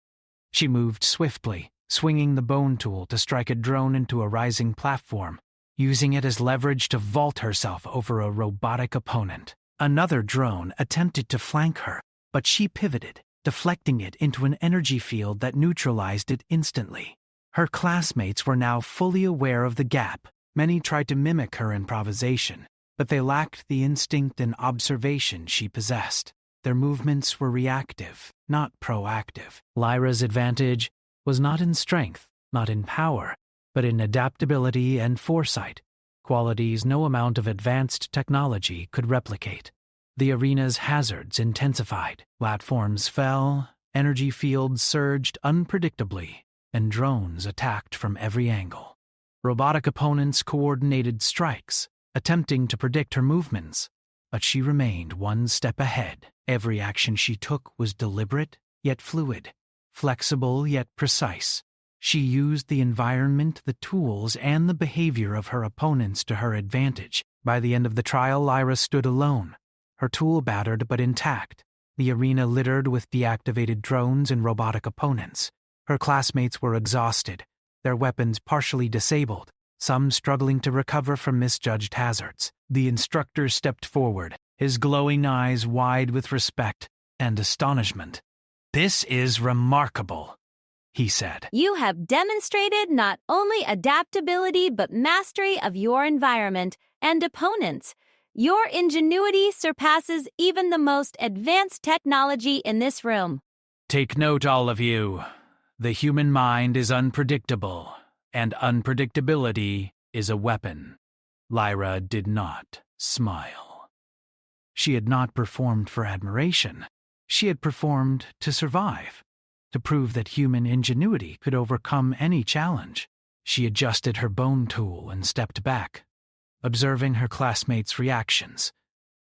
She moved swiftly, swinging the bone tool to strike a drone into a rising platform, using it as leverage to vault herself over a robotic opponent. Another drone attempted to flank her, but she pivoted, deflecting it into an energy field that neutralized it instantly. Her classmates were now fully aware of the gap. Many tried to mimic her improvisation, but they lacked the instinct and observation she possessed. Their movements were reactive, not proactive. Lyra's advantage was not in strength, not in power, but in adaptability and foresight, qualities no amount of advanced technology could replicate. The arena's hazards intensified, platforms fell, energy fields surged unpredictably, and drones attacked from every angle. Robotic opponents coordinated strikes, attempting to predict her movements, but she remained one step ahead. Every action she took was deliberate, yet fluid, flexible, yet precise. She used the environment, the tools, and the behavior of her opponents to her advantage. By the end of the trial, Lyra stood alone, her tool battered but intact, the arena littered with deactivated drones and robotic opponents. Her classmates were exhausted, their weapons partially disabled, some struggling to recover from misjudged hazards. The instructor stepped forward, his glowing eyes wide with respect and astonishment. "This is remarkable," he said. You have demonstrated not only adaptability but mastery of your environment and opponents. Your ingenuity surpasses even the most advanced technology in this room. Take note, all of you. The human mind is unpredictable, and unpredictability is a weapon. Lyra did not smile. She had not performed for admiration. She had performed to survive, to prove that human ingenuity could overcome any challenge. She adjusted her bone tool and stepped back, observing her classmates' reactions.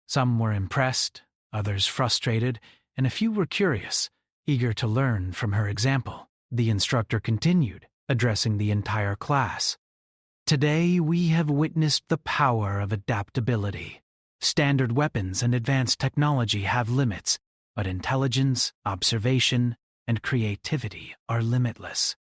Some were impressed, others frustrated, and a few were curious, eager to learn from her example. The instructor continued, addressing the entire class. Today we have witnessed the power of adaptability. Standard weapons and advanced technology have limits, but intelligence, observation, and creativity are limitless.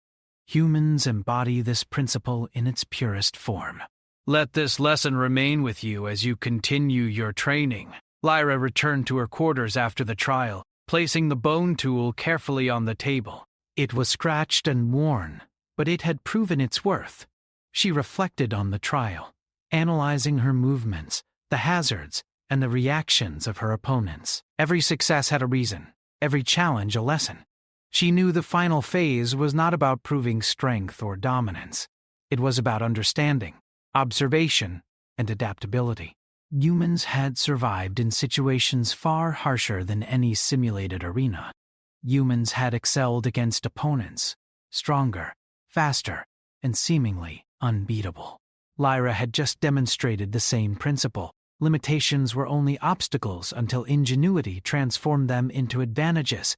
Humans embody this principle in its purest form. Let this lesson remain with you as you continue your training. Lyra returned to her quarters after the trial, placing the bone tool carefully on the table. It was scratched and worn, but it had proven its worth. She reflected on the trial, analyzing her movements, the hazards, and the reactions of her opponents. Every success had a reason, every challenge a lesson. She knew the final phase was not about proving strength or dominance. It was about understanding, observation, and adaptability. Humans had survived in situations far harsher than any simulated arena. Humans had excelled against opponents, stronger, faster, and seemingly unbeatable. Lyra had just demonstrated the same principle. Limitations were only obstacles until ingenuity transformed them into advantages.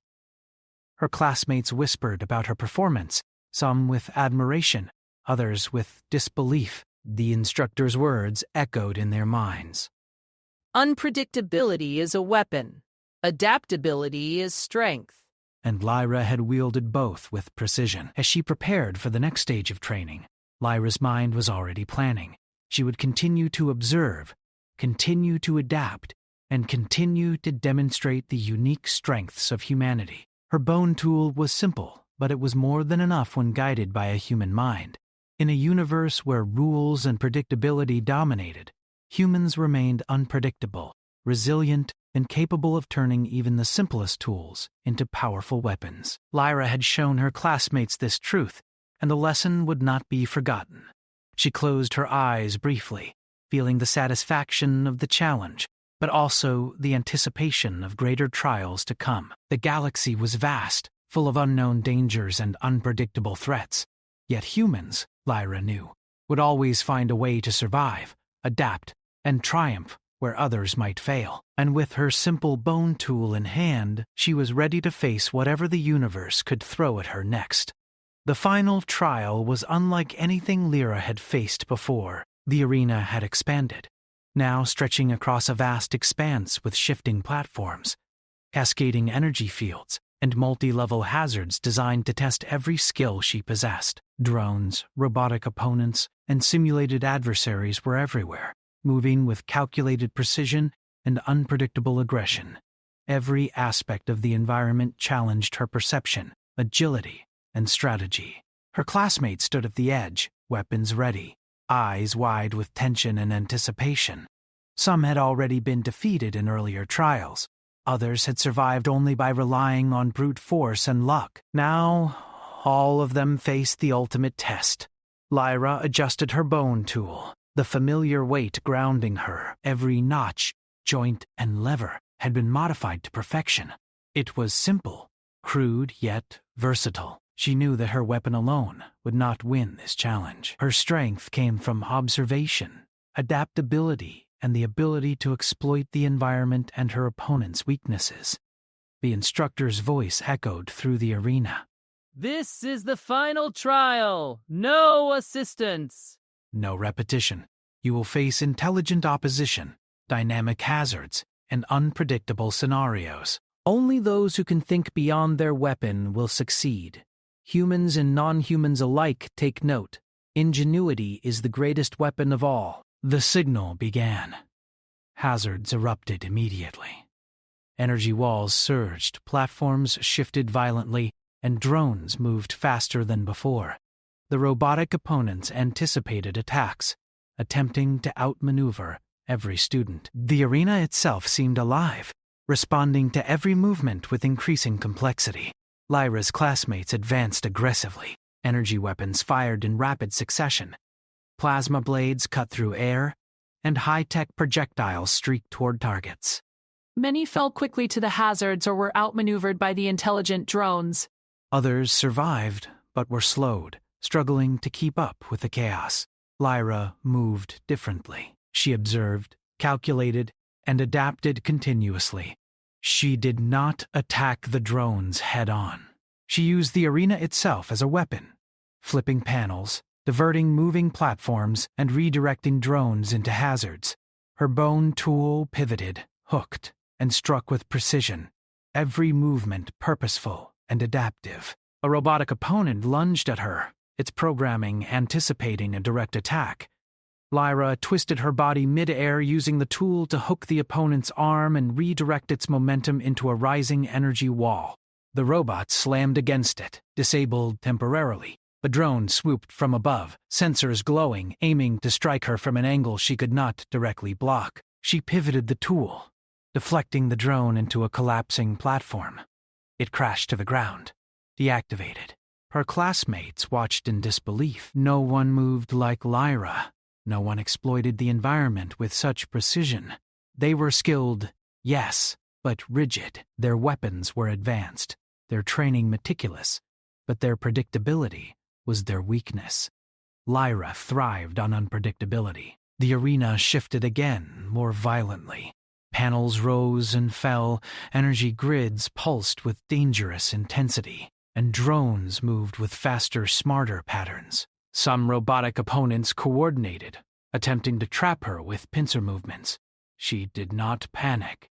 Her classmates whispered about her performance, some with admiration, others with disbelief. The instructor's words echoed in their minds. Unpredictability is a weapon. Adaptability is strength. And Lyra had wielded both with precision. As she prepared for the next stage of training, Lyra's mind was already planning. She would continue to observe, continue to adapt, and continue to demonstrate the unique strengths of humanity. Her bone tool was simple, but it was more than enough when guided by a human mind. In a universe where rules and predictability dominated, humans remained unpredictable, resilient, and capable of turning even the simplest tools into powerful weapons. Lyra had shown her classmates this truth, and the lesson would not be forgotten. She closed her eyes briefly, feeling the satisfaction of the challenge, but also the anticipation of greater trials to come. The galaxy was vast, full of unknown dangers and unpredictable threats. Yet humans, Lyra knew, would always find a way to survive, adapt, and triumph where others might fail. And with her simple bone tool in hand, she was ready to face whatever the universe could throw at her next. The final trial was unlike anything Lyra had faced before. The arena had expanded, now stretching across a vast expanse with shifting platforms, cascading energy fields, and multi-level hazards designed to test every skill she possessed. Drones, robotic opponents, and simulated adversaries were everywhere, moving with calculated precision and unpredictable aggression. Every aspect of the environment challenged her perception, agility, and strategy. Her classmates stood at the edge, weapons ready, eyes wide with tension and anticipation. Some had already been defeated in earlier trials. Others had survived only by relying on brute force and luck. Now, all of them faced the ultimate test. Lyra adjusted her bone tool, the familiar weight grounding her. Every notch, joint, and lever had been modified to perfection. It was simple, crude yet versatile. She knew that her weapon alone would not win this challenge. Her strength came from observation, adaptability, and the ability to exploit the environment and her opponent's weaknesses. The instructor's voice echoed through the arena. This is the final trial. No assistance. No repetition. You will face intelligent opposition, dynamic hazards, and unpredictable scenarios. Only those who can think beyond their weapon will succeed. Humans and non-humans alike take note. Ingenuity is the greatest weapon of all. The signal began. Hazards erupted immediately. Energy walls surged, platforms shifted violently, and drones moved faster than before. The robotic opponents anticipated attacks, attempting to outmaneuver every student. The arena itself seemed alive, responding to every movement with increasing complexity. Lyra's classmates advanced aggressively. Energy weapons fired in rapid succession. Plasma blades cut through air, and high-tech projectiles streaked toward targets. Many fell quickly to the hazards or were outmaneuvered by the intelligent drones. Others survived, but were slowed, struggling to keep up with the chaos. Lyra moved differently. She observed, calculated, and adapted continuously. She did not attack the drones head-on. She used the arena itself as a weapon, flipping panels, diverting moving platforms, and redirecting drones into hazards. Her bone tool pivoted, hooked, and struck with precision, every movement purposeful and adaptive. A robotic opponent lunged at her, its programming anticipating a direct attack. Lyra twisted her body mid-air using the tool to hook the opponent's arm and redirect its momentum into a rising energy wall. The robot slammed against it, disabled temporarily, A drone swooped from above, sensors glowing, aiming to strike her from an angle she could not directly block. She pivoted the tool, deflecting the drone into a collapsing platform. It crashed to the ground, deactivated. Her classmates watched in disbelief. No one moved like Lyra. No one exploited the environment with such precision. They were skilled, yes, but rigid. Their weapons were advanced, their training meticulous, but their predictability was their weakness. Lyra thrived on unpredictability. The arena shifted again, more violently. Panels rose and fell, energy grids pulsed with dangerous intensity, and drones moved with faster, smarter patterns. Some robotic opponents coordinated, attempting to trap her with pincer movements. She did not panic.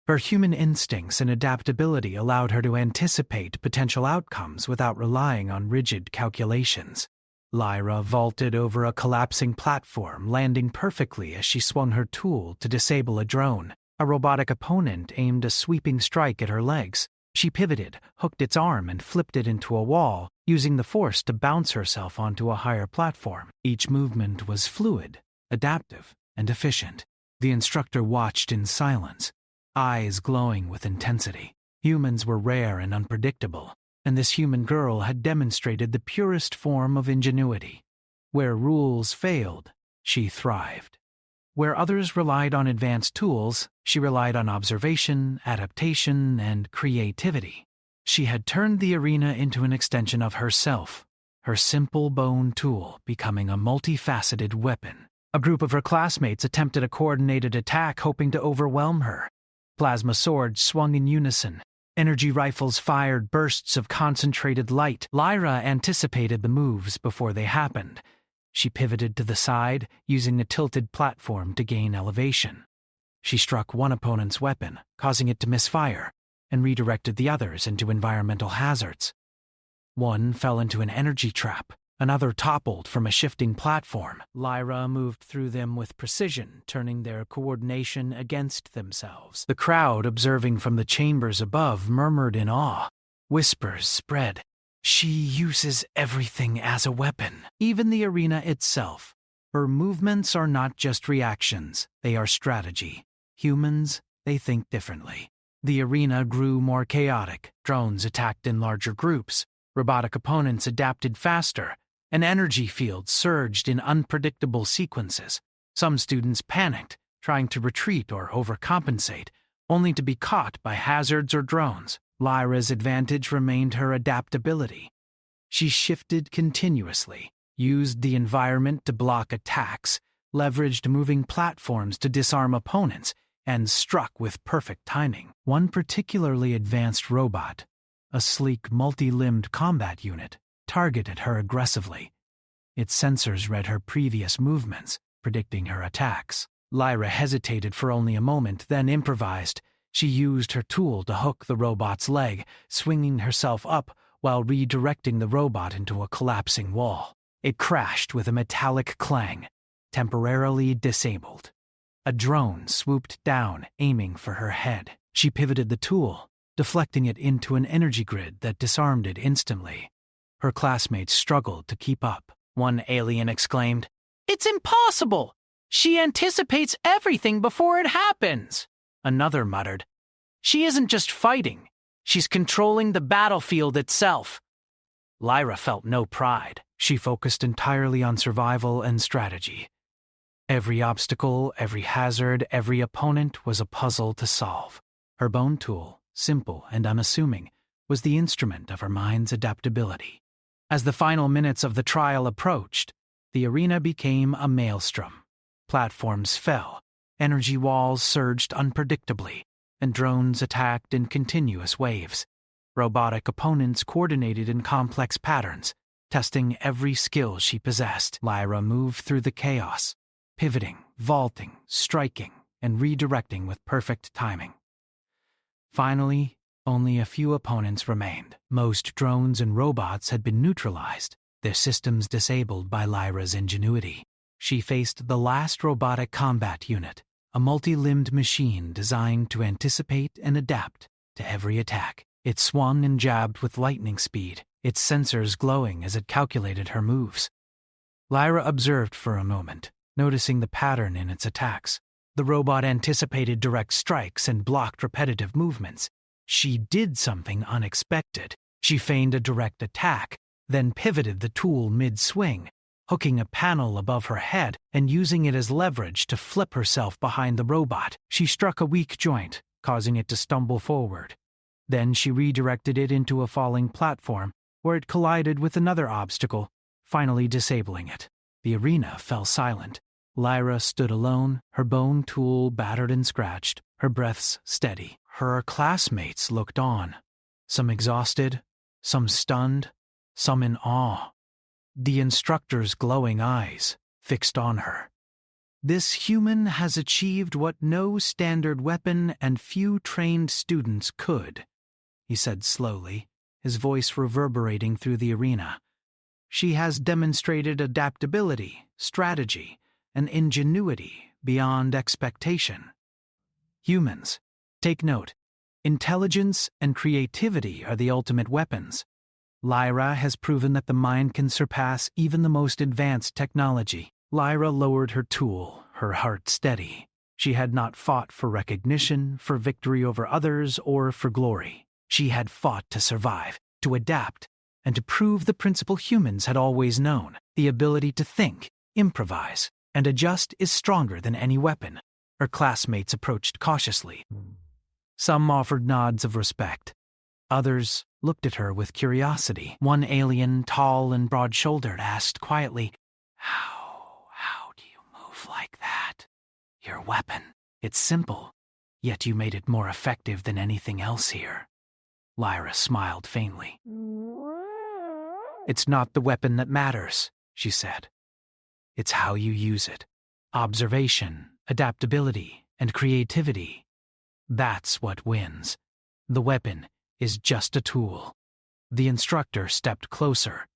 Her human instincts and adaptability allowed her to anticipate potential outcomes without relying on rigid calculations. Lyra vaulted over a collapsing platform, landing perfectly as she swung her tool to disable a drone. A robotic opponent aimed a sweeping strike at her legs. She pivoted, hooked its arm, and flipped it into a wall, using the force to bounce herself onto a higher platform. Each movement was fluid, adaptive, and efficient. The instructor watched in silence, eyes glowing with intensity. Humans were rare and unpredictable, and this human girl had demonstrated the purest form of ingenuity. Where rules failed, she thrived. Where others relied on advanced tools, she relied on observation, adaptation, and creativity. She had turned the arena into an extension of herself, her simple bone tool becoming a multifaceted weapon. A group of her classmates attempted a coordinated attack, hoping to overwhelm her. Plasma swords swung in unison. Energy rifles fired bursts of concentrated light. Lyra anticipated the moves before they happened. She pivoted to the side, using a tilted platform to gain elevation. She struck one opponent's weapon, causing it to misfire, and redirected the others into environmental hazards. One fell into an energy trap. Another toppled from a shifting platform. Lyra moved through them with precision, turning their coordination against themselves. The crowd, observing from the chambers above, murmured in awe. Whispers spread. She uses everything as a weapon, even the arena itself. Her movements are not just reactions, they are strategy. Humans, they think differently. The arena grew more chaotic. Drones attacked in larger groups. Robotic opponents adapted faster. An energy field surged in unpredictable sequences. Some students panicked, trying to retreat or overcompensate, only to be caught by hazards or drones. Lyra's advantage remained her adaptability. She shifted continuously, used the environment to block attacks, leveraged moving platforms to disarm opponents, and struck with perfect timing. One particularly advanced robot, a sleek, multi-limbed combat unit, targeted her aggressively. Its sensors read her previous movements, predicting her attacks. Lyra hesitated for only a moment, then improvised. She used her tool to hook the robot's leg, swinging herself up while redirecting the robot into a collapsing wall. It crashed with a metallic clang, temporarily disabled. A drone swooped down, aiming for her head. She pivoted the tool, deflecting it into an energy grid that disarmed it instantly. Her classmates struggled to keep up. One alien exclaimed, "It's impossible! She anticipates everything before it happens!" Another muttered, "She isn't just fighting, she's controlling the battlefield itself." Lyra felt no pride. She focused entirely on survival and strategy. Every obstacle, every hazard, every opponent was a puzzle to solve. Her bone tool, simple and unassuming, was the instrument of her mind's adaptability. As the final minutes of the trial approached, the arena became a maelstrom. Platforms fell, energy walls surged unpredictably, and drones attacked in continuous waves. Robotic opponents coordinated in complex patterns, testing every skill she possessed. Lyra moved through the chaos, pivoting, vaulting, striking, and redirecting with perfect timing. Finally, only a few opponents remained. Most drones and robots had been neutralized, their systems disabled by Lyra's ingenuity. She faced the last robotic combat unit, a multi-limbed machine designed to anticipate and adapt to every attack. It swung and jabbed with lightning speed, its sensors glowing as it calculated her moves. Lyra observed for a moment, noticing the pattern in its attacks. The robot anticipated direct strikes and blocked repetitive movements. She did something unexpected. She feigned a direct attack, then pivoted the tool mid-swing, hooking a panel above her head and using it as leverage to flip herself behind the robot. She struck a weak joint, causing it to stumble forward. Then she redirected it into a falling platform, where it collided with another obstacle, finally disabling it. The arena fell silent. Lyra stood alone, her bone tool battered and scratched, her breaths steady. Her classmates looked on, some exhausted, some stunned, some in awe. The instructor's glowing eyes fixed on her. This human has achieved what no standard weapon and few trained students could, he said slowly, his voice reverberating through the arena. She has demonstrated adaptability, strategy, and ingenuity beyond expectation. Humans, take note, intelligence and creativity are the ultimate weapons. Lyra has proven that the mind can surpass even the most advanced technology. Lyra lowered her tool, her heart steady. She had not fought for recognition, for victory over others, or for glory. She had fought to survive, to adapt, and to prove the principle humans had always known. The ability to think, improvise, and adjust is stronger than any weapon. Her classmates approached cautiously. Some offered nods of respect. Others looked at her with curiosity. One alien, tall and broad-shouldered, asked quietly, How do you move like that? Your weapon. It's simple, yet you made it more effective than anything else here. Lyra smiled faintly. It's not the weapon that matters, she said. It's how you use it. Observation, adaptability, and creativity. That's what wins. The weapon is just a tool. The instructor stepped closer.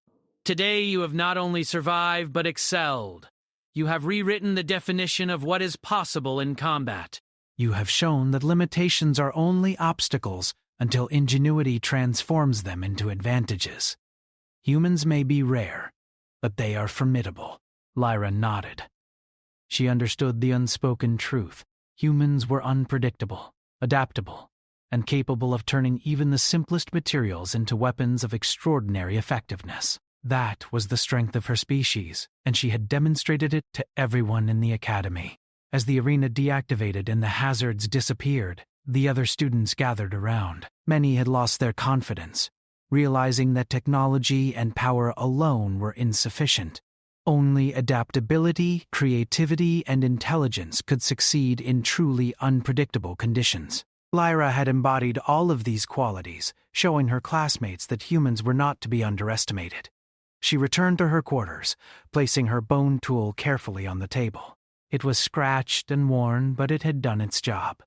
Today you have not only survived but excelled. You have rewritten the definition of what is possible in combat. You have shown that limitations are only obstacles until ingenuity transforms them into advantages. Humans may be rare, but they are formidable. Lyra nodded. She understood the unspoken truth. Humans were unpredictable, adaptable, and capable of turning even the simplest materials into weapons of extraordinary effectiveness. That was the strength of her species, and she had demonstrated it to everyone in the academy. As the arena deactivated and the hazards disappeared, the other students gathered around. Many had lost their confidence, realizing that technology and power alone were insufficient. Only adaptability, creativity, and intelligence could succeed in truly unpredictable conditions. Lyra had embodied all of these qualities, showing her classmates that humans were not to be underestimated. She returned to her quarters, placing her bone tool carefully on the table. It was scratched and worn, but it had done its job.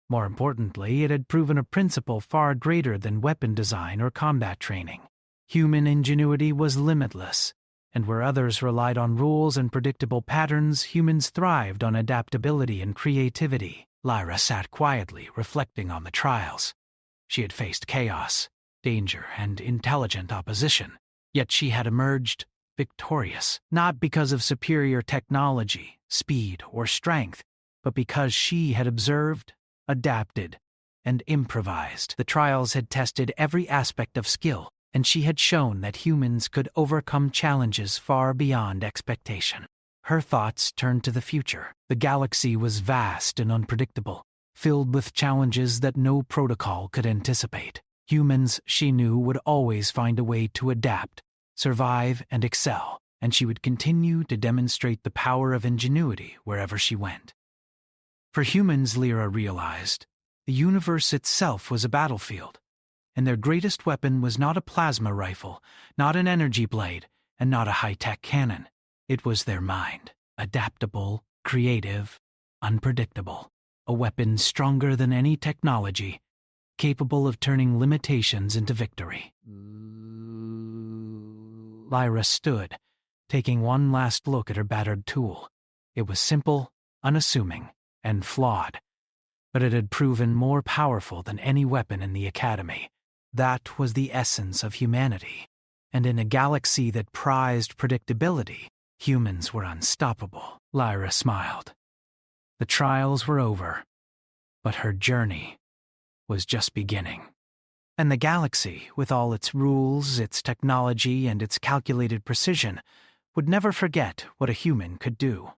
More importantly, it had proven a principle far greater than weapon design or combat training. Human ingenuity was limitless, and where others relied on rules and predictable patterns, humans thrived on adaptability and creativity. Lyra sat quietly, reflecting on the trials. She had faced chaos, danger, and intelligent opposition, yet she had emerged victorious, not because of superior technology, speed, or strength, but because she had observed, adapted, and improvised. The trials had tested every aspect of skill, and she had shown that humans could overcome challenges far beyond expectation. Her thoughts turned to the future. The galaxy was vast and unpredictable, filled with challenges that no protocol could anticipate. Humans, she knew, would always find a way to adapt, survive, and excel, and she would continue to demonstrate the power of ingenuity wherever she went. For humans, Lyra realized, the universe itself was a battlefield, and their greatest weapon was not a plasma rifle, not an energy blade, and not a high-tech cannon. It was their mind, adaptable, creative, unpredictable, a weapon stronger than any technology, capable of turning limitations into victory. Lyra stood, taking one last look at her battered tool. It was simple, unassuming, and flawed, but it had proven more powerful than any weapon in the academy. That was the essence of humanity. And in a galaxy that prized predictability, humans were unstoppable. Lyra smiled. The trials were over, but her journey was just beginning. And the galaxy, with all its rules, its technology, and its calculated precision, would never forget what a human could do.